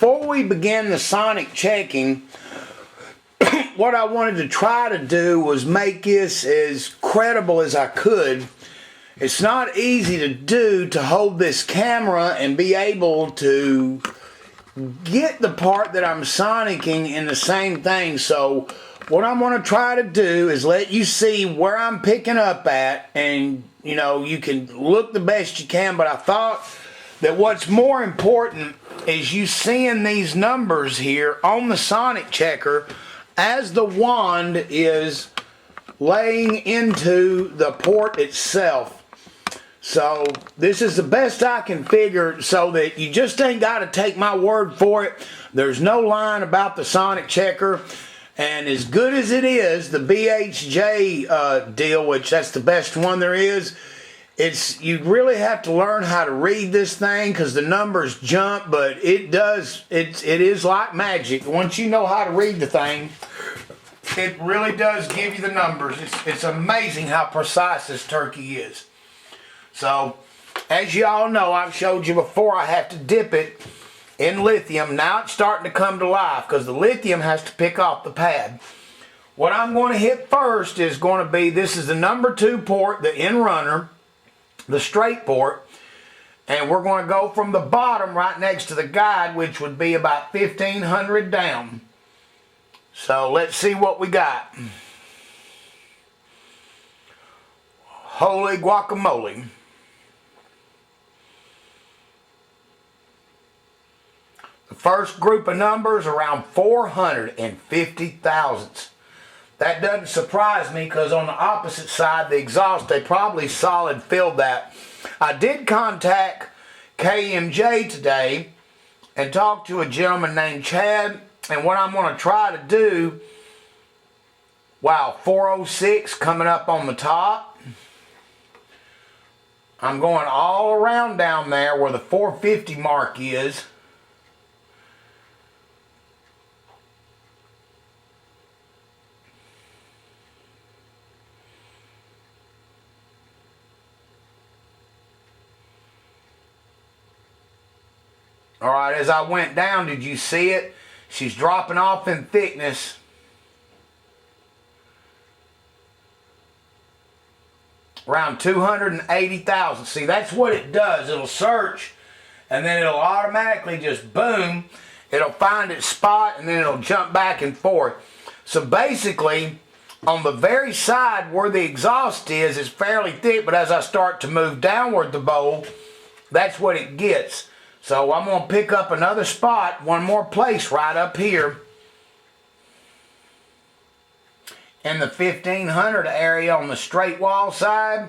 before we begin the sonic checking, what I wanted to try to do was make this as credible as I could. It's not easy to do, to hold this camera and be able to get the part that I'm sonicking in the same thing. So what I'm going to try to do is let you see where I'm picking up at, and you know, you can look the best you can, but I thought that what's more important is you seeing these numbers here on the sonic checker as the wand is laying into the port itself. So this is the best I can figure, so that you just ain't got to take my word for it. There's no line about the sonic checker. And as good as it is, the BHJ deal, which that's the best one there is, you really have to learn how to read this thing, because the numbers jump, but it is like magic. Once you know how to read the thing, it really does give you the numbers. It's amazing how precise this turkey is. So, as you all know, I've showed you before, I have to dip it in lithium. Now it's starting to come to life, because the lithium has to pick off the pad. What I'm going to hit first is going to be, this is the number 2 port, the in runner, the straight port, and we're going to go from the bottom right next to the guide, which would be about 1500 down. So let's see what we got. Holy guacamole. The first group of numbers around 450 thousandths. That doesn't surprise me, because on the opposite side, the exhaust, they probably solid filled that. I did contact KMJ today and talk to a gentleman named Chad, and what I'm going to try to do, wow, 406 coming up on the top. I'm going all around down there where the 450 mark is. Alright, as I went down, did you see it? She's dropping off in thickness. Around 280,000. See, that's what it does. It'll search, and then it'll automatically just boom. It'll find its spot, and then it'll jump back and forth. So basically, on the very side where the exhaust is, it's fairly thick, but as I start to move downward the bowl, that's what it gets. So I'm going to pick up another spot, one more place right up here in the 1500 area on the straight wall side.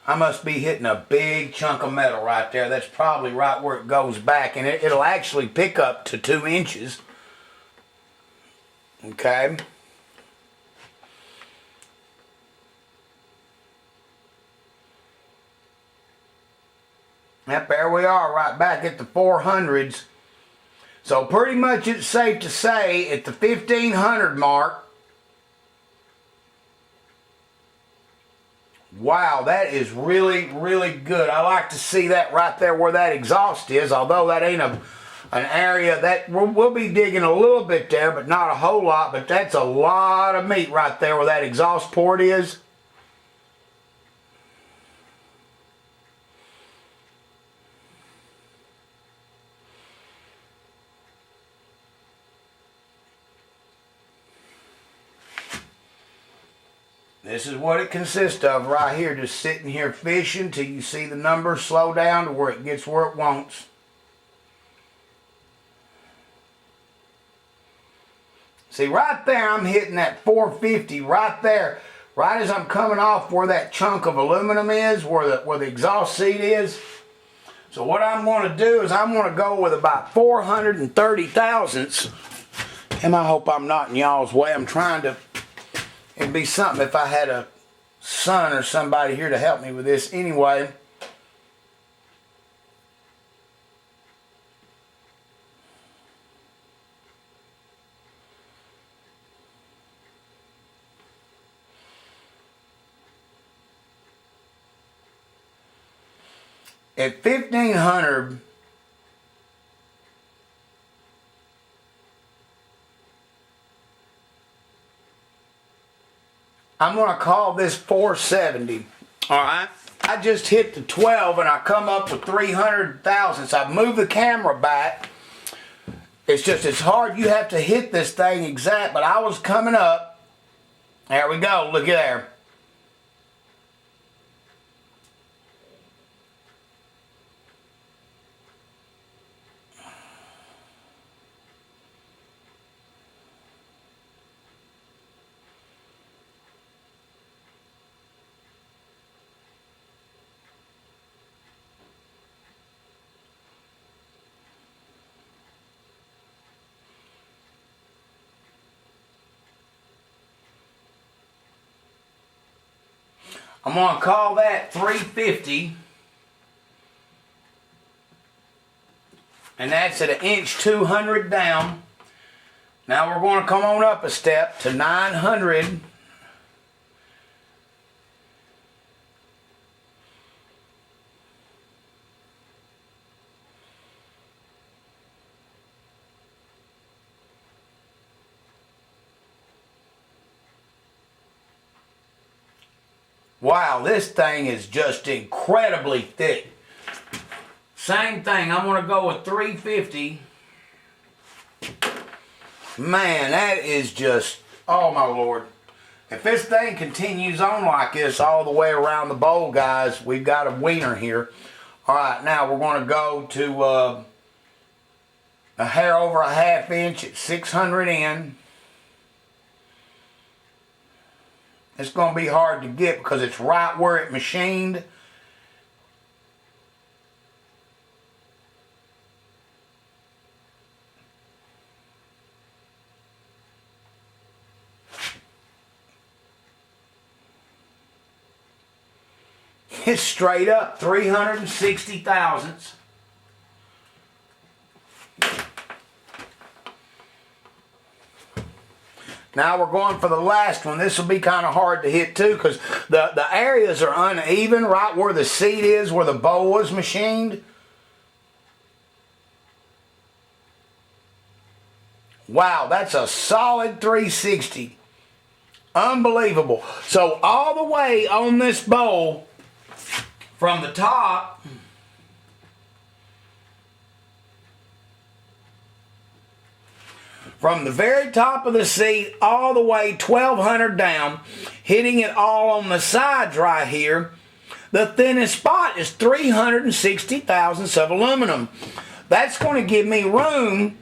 I must be hitting a big chunk of metal right there. That's probably right where it goes back, and it'll actually pick up to 2 inches. Okay. Yep, there we are, right back at the 400s. So pretty much it's safe to say at the 1500 mark, wow, that is really, really good. I like to see that right there where that exhaust is, although that ain't an area that we'll be digging a little bit there, but not a whole lot. But that's a lot of meat right there where that exhaust port is. This is what it consists of right here, just sitting here fishing till you see the numbers slow down to where it gets where it wants. See, right there I'm hitting that 450 right there, right as I'm coming off where that chunk of aluminum is, where the exhaust seat is. So what I'm going to do is I'm going to go with about 430 thousandths. And I hope I'm not in y'all's way. I'm trying to, it'd be something if I had a son or somebody here to help me with this. Anyway, at 1,500, I'm going to call this 470. All right. I just hit the 12 and I come up with 300 thousandths. I've moved the camera back. It's just, it's hard. You have to hit this thing exact, but I was coming up. There we go. Look at there. I'm going to call that 350. And that's at 1.2 inches down. Now we're going to come on up a step to 900. Wow, this thing is just incredibly thick. Same thing, I'm going to go with 350. Man, that is just, oh my Lord. If this thing continues on like this all the way around the bowl, guys, we've got a wiener here. All right, now we're going to go to a hair over a ½ inch at 600 in. It's going to be hard to get because it's right where it machined. It's straight up 360 thousandths. Now we're going for the last one. This will be kind of hard to hit too because the areas are uneven right where the seat is, where the bowl was machined. Wow, that's a solid 360. Unbelievable. So all the way on this bowl from the top from the very top of the seat all the way 1,200 down, hitting it all on the sides right here, the thinnest spot is 360 thousandths of aluminum. That's going to give me room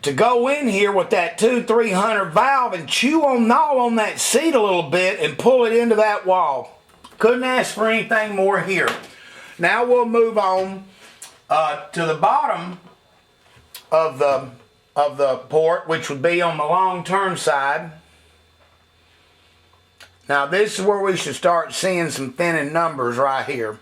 to go in here with that 2-300 valve and chew on gnaw on that seat a little bit and pull it into that wall. Couldn't ask for anything more here. Now we'll move on to the bottom of the port, which would be on the long-term side. Now this is where we should start seeing some thinning numbers right here.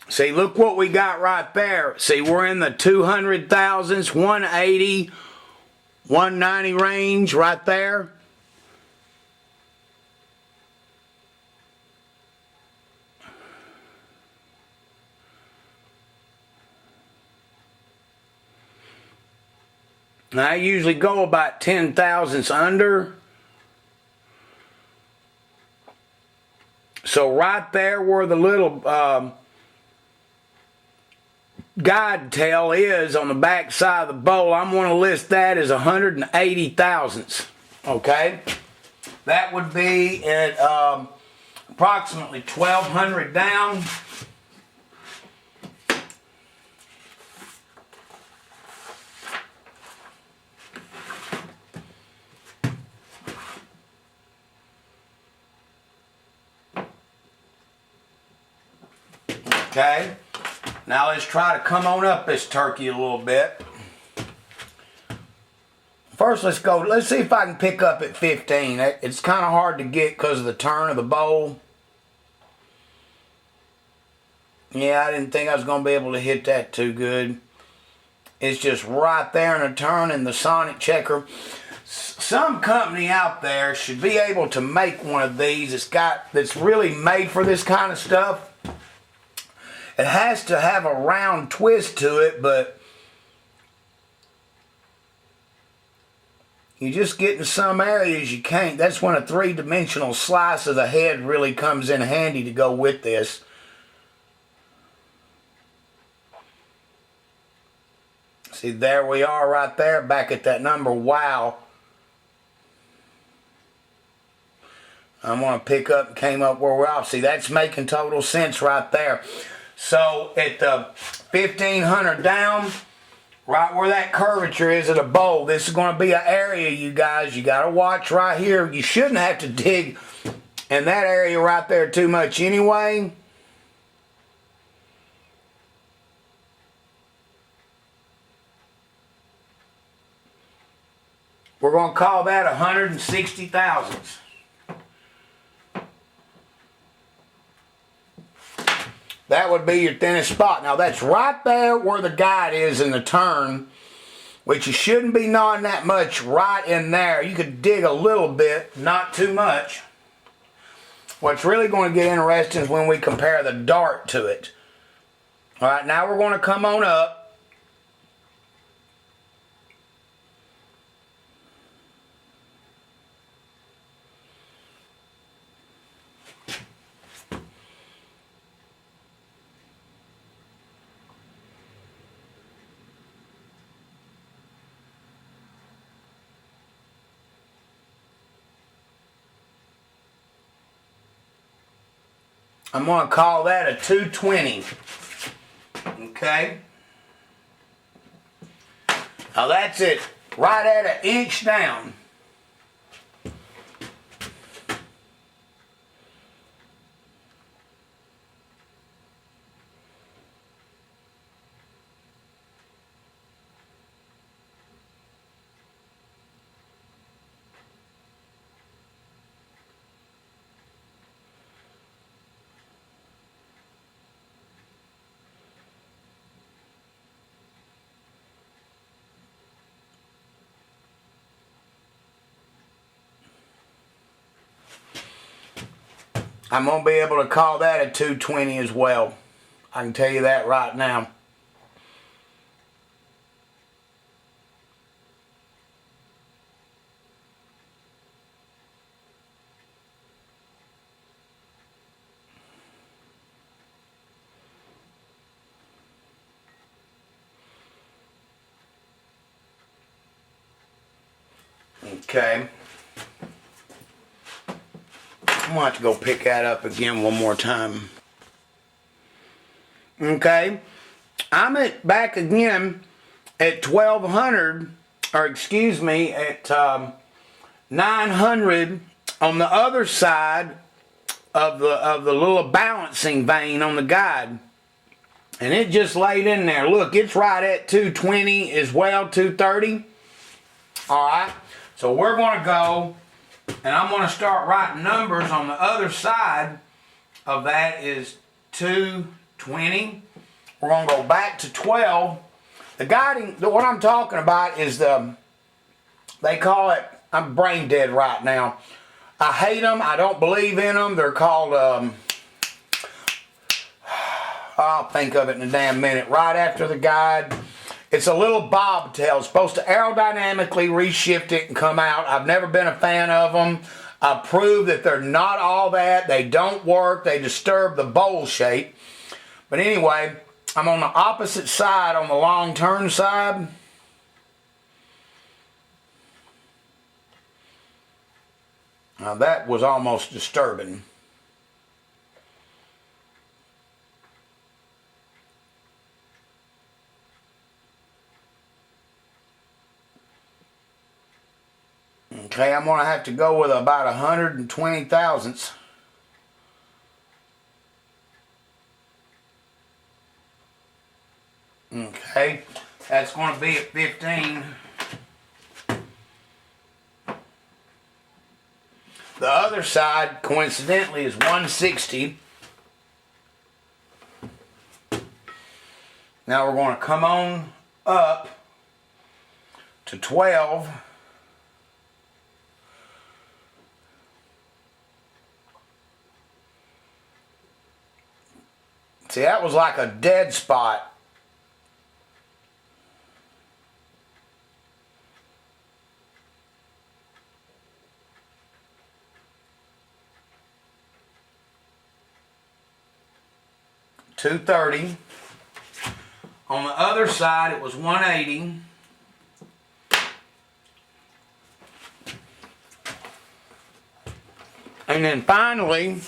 See, look what we got right there. See, we're in the 200 thousandths, 180, 190 range right there. Now, I usually go about 10 thousandths under. So right there where the little guide tail is on the back side of the bowl, I'm going to list that as 180 thousandths. Okay? That would be at approximately 1,200 down. Okay, now let's try to come on up this turkey a little bit. First, let's see if I can pick up at 15. It's kind of hard to get because of the turn of the bowl. Yeah, I didn't think I was going to be able to hit that too good. It's just right there in a turn in the sonic checker. Some company out there should be able to make one of these that's really made for this kind of stuff. It has to have a round twist to it, but you just get in some areas you can't. That's when a three-dimensional slice of the head really comes in handy to go with this. See, there we are right there, back at that number. Wow. I'm going to pick up and came up where we're off. See, that's making total sense right there. So, at the 1500 down, right where that curvature is of the bowl, this is going to be an area, you guys, you got to watch right here. You shouldn't have to dig in that area right there too much anyway. We're going to call that 160 thousandths. That would be your thinnest spot. Now that's right there where the guide is in the turn, which you shouldn't be gnawing that much right in there. You could dig a little bit, not too much. What's really going to get interesting is when we compare the dart to it. All right, now we're going to come on up. I'm going to call that a 220. Okay? Now that's it. Right at an inch down. I'm going to be able to call that a 220 as well. I can tell you that right now. Okay. I'm going to have to go pick that up again one more time. Okay. I'm back again at 1200, or excuse me, at 900 on the other side of the little balancing vein on the guide. And it just laid in there. Look, it's right at 220 as well, 230. Alright, so we're going to go, and I'm going to start writing numbers on the other side of that is 220. We're going to go back to 12. The guiding, what I'm talking about is they call it, I'm brain dead right now. I hate them. I don't believe in them. They're called, I'll think of it in a damn minute. Right after the guide. It's a little bobtail. It's supposed to aerodynamically reshift it and come out. I've never been a fan of them. I proved that they're not all that. They don't work. They disturb the bowl shape. But anyway, I'm on the opposite side, on the long turn side. Now that was almost disturbing. Okay, I'm going to have to go with about 120 thousandths. Okay, that's going to be at 15. The other side, coincidentally, is 160. Now we're going to come on up to 12. See, that was like a dead spot. $230. On the other side, it was 180. And then finally,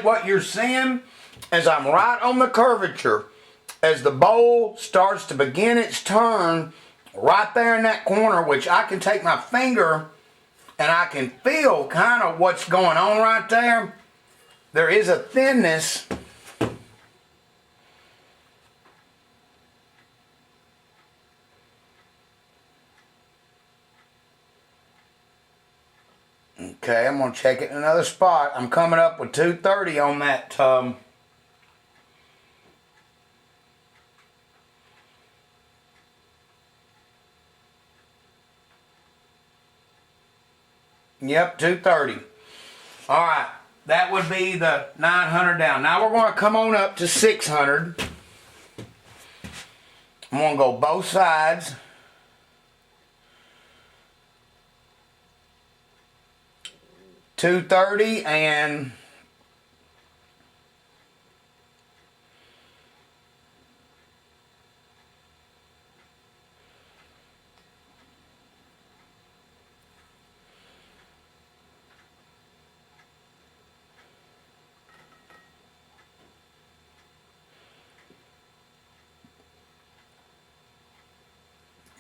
what you're seeing is I'm right on the curvature. As the bowl starts to begin its turn, right there in that corner, which I can take my finger and I can feel kind of what's going on right there. There is a thinness. Okay, I'm going to check it in another spot. I'm coming up with 230 on that. Yep, 230. All right, that would be the 900 down. Now we're going to come on up to 600. I'm going to go both sides. $230 and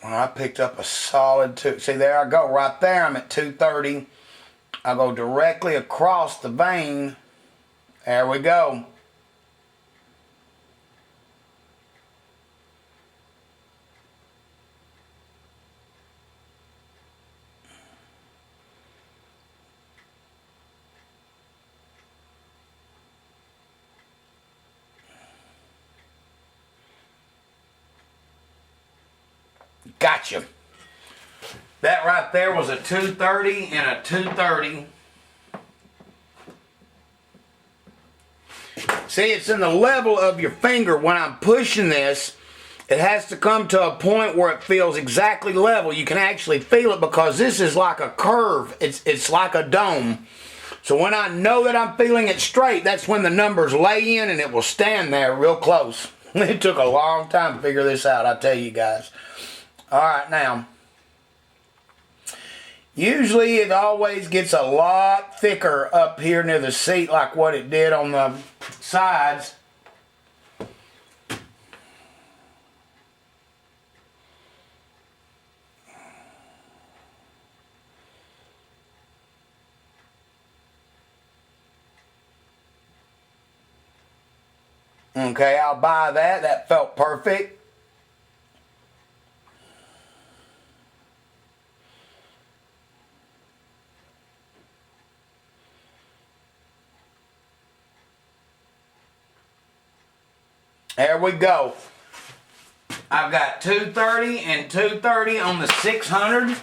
well, I picked up a solid two. See, there I go. Right there, I'm at 230. I go directly across the vein. There we go. Gotcha. That right there was a 230 and a 230. See, it's in the level of your finger. When I'm pushing this, it has to come to a point where it feels exactly level. You can actually feel it because this is like a curve. It's like a dome. So when I know that I'm feeling it straight, that's when the numbers lay in and it will stand there real close. It took a long time to figure this out, I tell you guys. All right, now, usually it always gets a lot thicker up here near the seat like what it did on the sides. Okay, I'll buy that. That felt perfect. There we go. I've got 230 and 230 on the 600.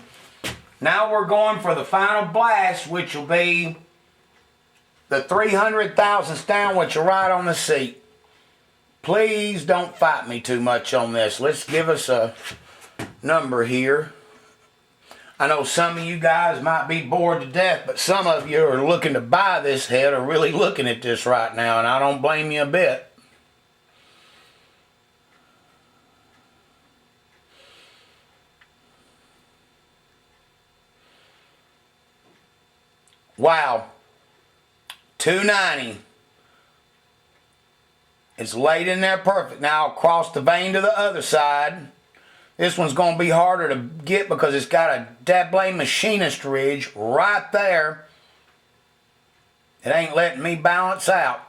Now we're going for the final blast, which will be the 300 thousandths down, which will ride on the seat. Please don't fight me too much on this. Let's give us a number here. I know some of you guys might be bored to death, but some of you are looking to buy this head are really looking at this right now, and I don't blame you a bit. Wow. 290. It's laid in there perfect. Now I'll cross the vein to the other side. This one's going to be harder to get because it's got a that blame machinist ridge right there. It ain't letting me balance out.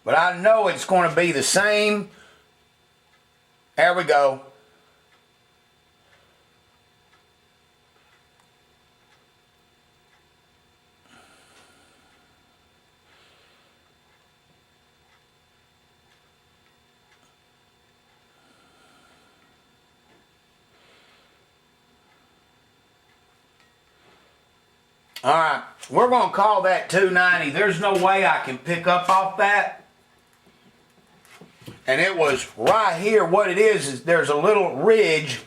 But I know it's going to be the same. There we go. Alright, we're going to call that 290. There's no way I can pick up off that. And it was right here. What it is there's a little ridge.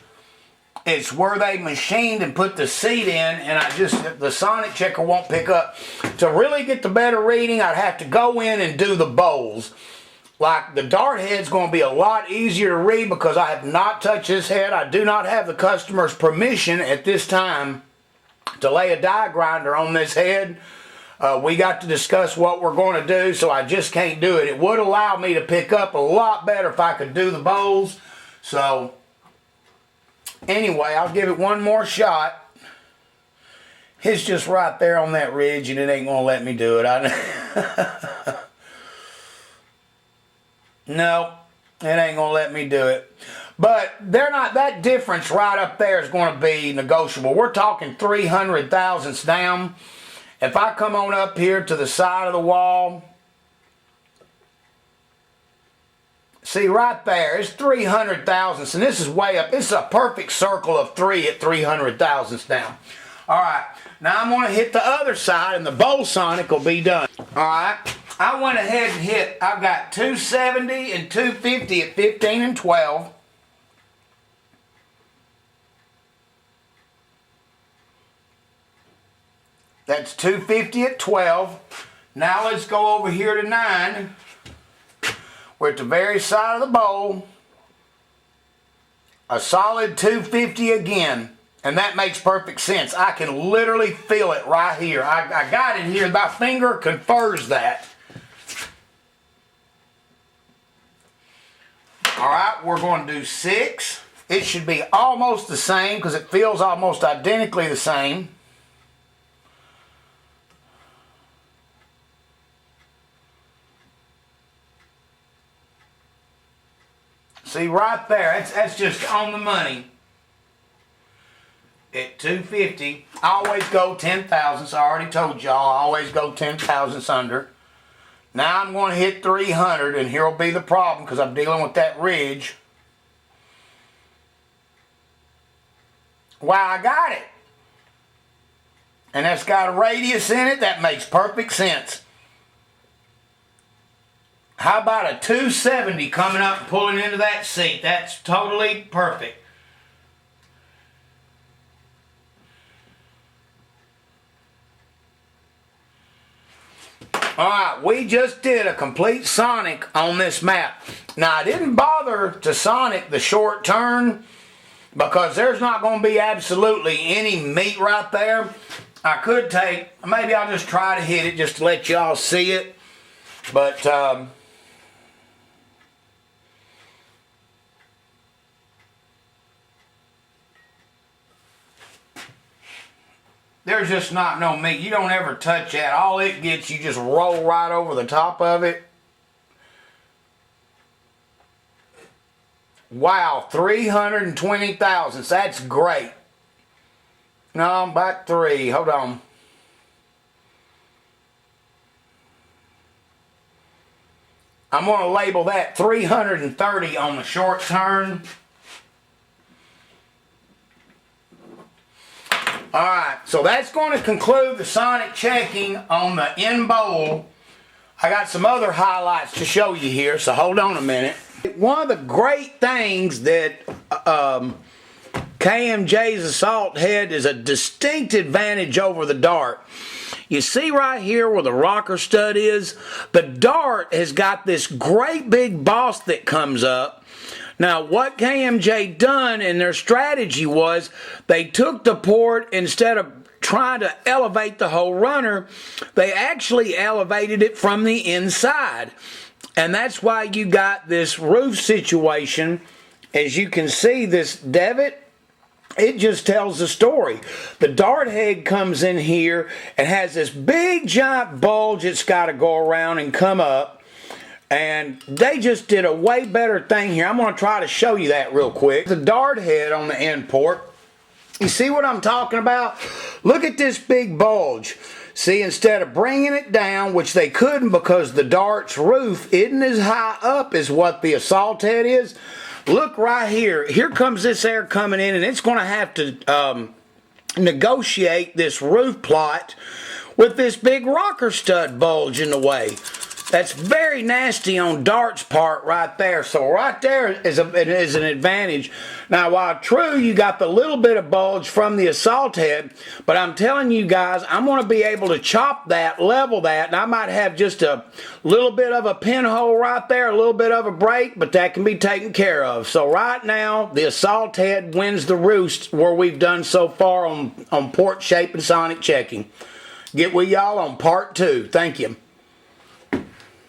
It's where they machined and put the seat in, and the sonic checker won't pick up. To really get the better reading, I'd have to go in and do the bowls. Like the dart head's going to be a lot easier to read because I have not touched this head. I do not have the customer's permission at this time to lay a die grinder on this head. We got to discuss what we're going to do, so I just can't do it. It would allow me to pick up a lot better if I could do the bowls. So, anyway, I'll give it one more shot. It's just right there on that ridge, and it ain't going to let me do it. No, it ain't going to let me do it. But they're not, that difference right up there is going to be negotiable. We're talking 300 thousandths down. If I come on up here to the side of the wall, see right there, it's 300 thousandths, and this is way up. It's a perfect circle of 3 at 300 thousandths down. All right, now I'm going to hit the other side, and the bowl sonic will be done. All right, I went ahead and hit, I've got 270 and 250 at 15 and 12. That's 250 at 12. Now let's go over here to 9. We're at the very side of the bowl. A solid 250 again. And that makes perfect sense. I can literally feel it right here. I got it here. My finger confers that. Alright, we're going to do 6. It should be almost the same because it feels almost identically the same. See right there, that's just on the money. At 250, I always go 10 thousandths. I already told y'all I always go 10 thousandths under. Now I'm going to hit 300, and here will be the problem because I'm dealing with that ridge. Wow, I got it. And that's got a radius in it. That makes perfect sense. How about a 270 coming up and pulling into that seat? That's totally perfect. Alright, we just did a complete sonic on this map. Now, I didn't bother to sonic the short turn because there's not going to be absolutely any meat right there. I could take, maybe I'll just try to hit it just to let y'all see it. But, there's just not no meat. You don't ever touch that. All it gets, you just roll right over the top of it. Wow, 320 thousandths. That's great. No, I'm back 3. Hold on. I'm going to label that 330 on the short turn. Alright, so that's going to conclude the sonic checking on the end bowl. I got some other highlights to show you here, so hold on a minute. One of the great things that KMJ's assault head is a distinct advantage over the dart. You see right here where the rocker stud is? The dart has got this great big boss that comes up. Now, what KMJ done in their strategy was they took the port, instead of trying to elevate the whole runner, they actually elevated it from the inside. And that's why you got this roof situation. As you can see, this davit, it just tells the story. The dart head comes in here and has this big giant bulge it's got to go around and come up. And they just did a way better thing here. I'm going to try to show you that real quick. The dart head on the end port. You see what I'm talking about? Look at this big bulge. See, instead of bringing it down, which they couldn't because the dart's roof isn't as high up as what the assault head is, look right here. Here comes this air coming in, and it's going to have to negotiate this roof plot with this big rocker stud bulge in the way. That's very nasty on dart's part right there. So right there is an advantage. Now, while true, you got the little bit of bulge from the assault head, but I'm telling you guys, I'm going to be able to chop that, level that, and I might have just a little bit of a pinhole right there, a little bit of a break, but that can be taken care of. So right now, the assault head wins the roost where we've done so far on port shape and sonic checking. Get with y'all on part 2. Thank you.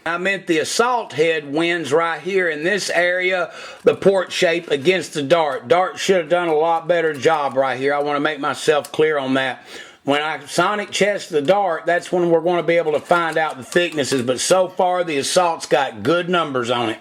I meant the assault head wins right here in this area, the port shape against the dart. Dart should have done a lot better job right here. I want to make myself clear on that. When I sonic chest the dart, that's when we're going to be able to find out the thicknesses. But so far, the assault's got good numbers on it.